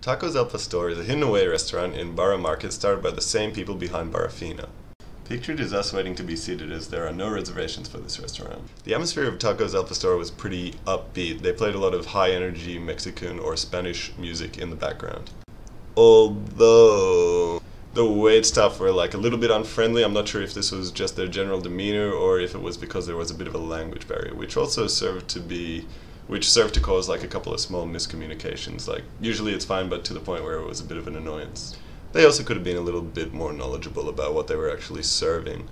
Tacos El Pastor is a hidden away restaurant in Barra Market started by the same people behind Barrafina. Pictured is us waiting to be seated as there are no reservations for this restaurant. The atmosphere of Tacos El Pastor was pretty upbeat. They played a lot of high energy Mexican or Spanish music in the background. Although the wait staff were like a little bit unfriendly. I'm not sure if this was just their general demeanor or if it was because there was a bit of a language barrier, which served to cause like a couple of small miscommunications. Like usually it's fine, but to the point where it was a bit of an annoyance. They also could have been a little bit more knowledgeable about what they were actually serving.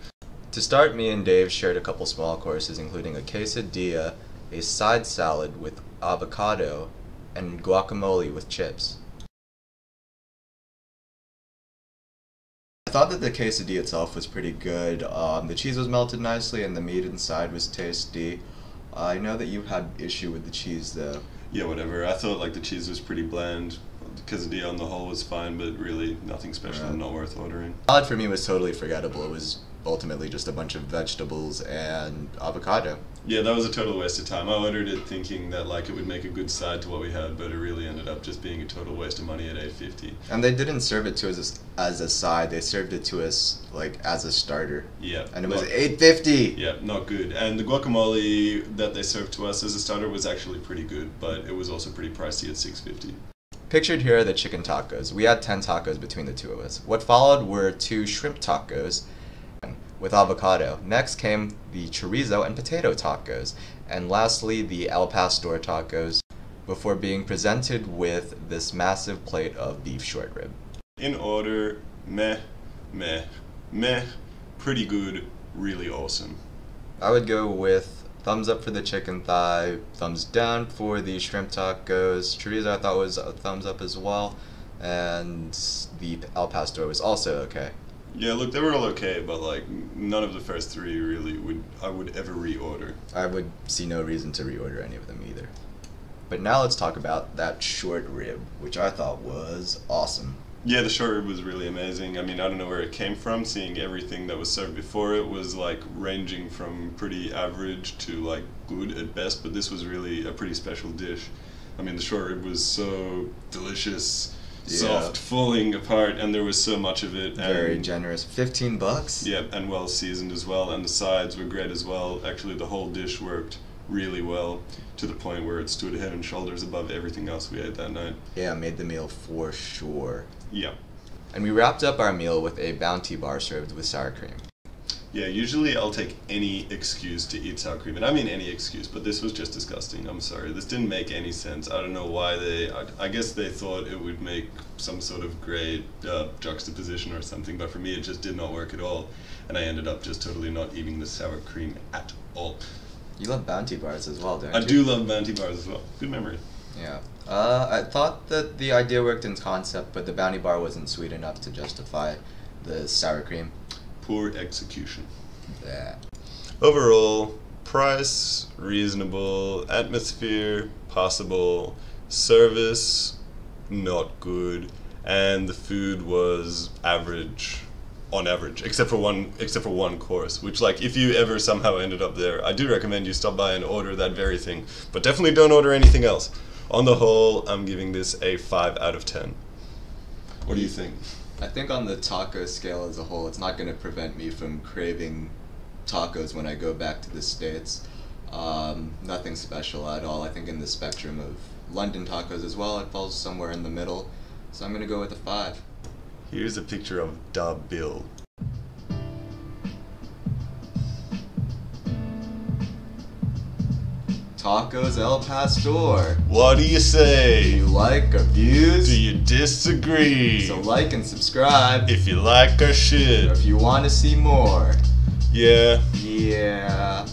To start, me and Dave shared a couple small courses, including a quesadilla, a side salad with avocado, and guacamole with chips. I thought that the quesadilla itself was pretty good. The cheese was melted nicely and the meat inside was tasty. I know that you had issue with the cheese though. Yeah, whatever. I thought like the cheese was pretty bland. The quesadilla on the whole was fine, but really nothing special and not worth ordering. Salad for me was totally forgettable. It was ultimately just a bunch of vegetables and avocado. Yeah, that was a total waste of time. I ordered it thinking that like it would make a good side to what we had, but it really ended up just being a total waste of money at $8.50. And they didn't serve it to us as a side. They served it to us like as a starter. Yeah. And it was $8.50. Yeah, not good. And the guacamole that they served to us as a starter was actually pretty good, but it was also pretty pricey at $6.50. Pictured here are the chicken tacos. We had 10 tacos between the two of us. What followed were 2 shrimp tacos with avocado. Next came the chorizo and potato tacos. And lastly, the al pastor tacos, before being presented with this massive plate of beef short rib. In order, meh, meh, meh, pretty good, really awesome. I would go with thumbs up for the chicken thigh, thumbs down for the shrimp tacos. Chorizo I thought was a thumbs up as well, and the al pastor was also okay. Yeah, look, they were all okay, but like none of the first 3 really I would ever reorder. I would see no reason to reorder any of them either. But now let's talk about that short rib, which I thought was awesome. Yeah, the short rib was really amazing. I mean, I don't know where it came from, seeing everything that was served before it was like ranging from pretty average to like good at best, but this was really a pretty special dish. I mean, the short rib was so delicious, soft, falling apart, and there was so much of it. Very generous. $15? Yeah, and well seasoned as well, and the sides were great as well. Actually, the whole dish worked really well, to the point where it stood head and shoulders above everything else we ate that night. Yeah, made the meal for sure. Yeah. And we wrapped up our meal with a bounty bar served with sour cream. Yeah, usually I'll take any excuse to eat sour cream, and I mean any excuse, but this was just disgusting. I'm sorry, this didn't make any sense. I don't know why I guess they thought it would make some sort of great juxtaposition or something, but for me it just did not work at all, and I ended up just totally not eating the sour cream at all. You love bounty bars as well, don't you? I do love bounty bars as well. Good memory. Yeah. I thought that the idea worked in concept, but the bounty bar wasn't sweet enough to justify the sour cream. Poor execution. Yeah. Overall, price, reasonable, atmosphere, possible, service, not good, and the food was average, on average, except for one course, which like if you ever somehow ended up there, I do recommend you stop by and order that very thing, but definitely don't order anything else. On the whole, I'm giving this a 5 out of 10. What do you think? I think on the taco scale as a whole, it's not going to prevent me from craving tacos when I go back to the States. Nothing special at all. I think in the spectrum of London tacos as well, it falls somewhere in the middle. So I'm going to go with a 5. Here's a picture of Da Bill. Tacos El Pastor. What do you say? Do you like our views? Do you disagree? So like and subscribe. If you like our shit. Or if you want to see more. Yeah. Yeah.